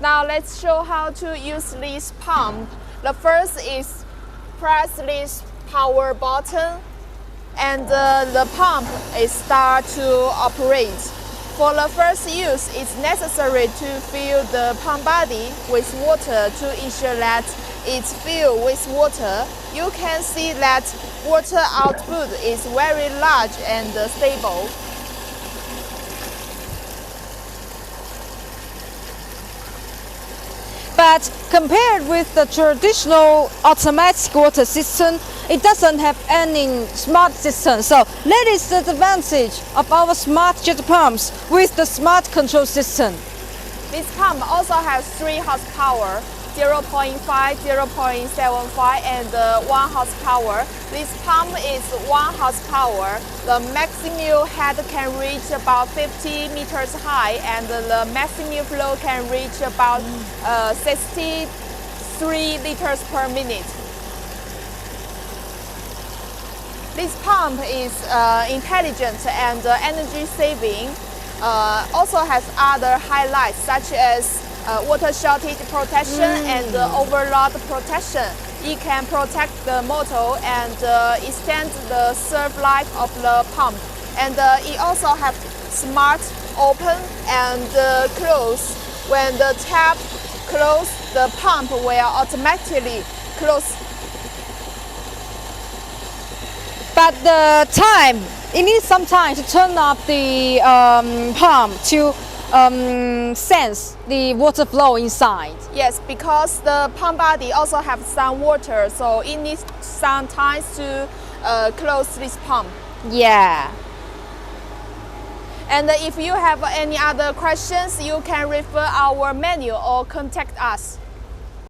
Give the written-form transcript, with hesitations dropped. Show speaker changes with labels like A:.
A: Now let's show how to use this pump. The first is press this power button and the pump is start to operate. For the first use, it's necessary to fill the pump body with water to ensure that it's filled with water. You can see that water output is very large and stable.
B: But compared with the traditional automatic water system, it doesn't have any smart system. So that is the advantage of our smart jet pumps with the smart control system.
A: This pump also has 3 horsepower, 0.5, 0.75 and 1 horsepower. This pump is 1 horsepower. The maximum head can reach about 50 meters high and the maximum flow can reach about 63 liters per minute. This pump is intelligent and energy saving. Also has other highlights such as water shortage protection and overload protection. It can protect the motor and extend the serve life of the pump. And it also has smart open and close. When the tap closes, the pump will automatically close.
B: But the time, it needs some time to turn up the pump to sense the water flow inside.
A: Yes, because the pump body also have some water, so it needs some time to close this pump.
B: Yeah.
A: And if you have any other questions, you can refer our manual or contact us.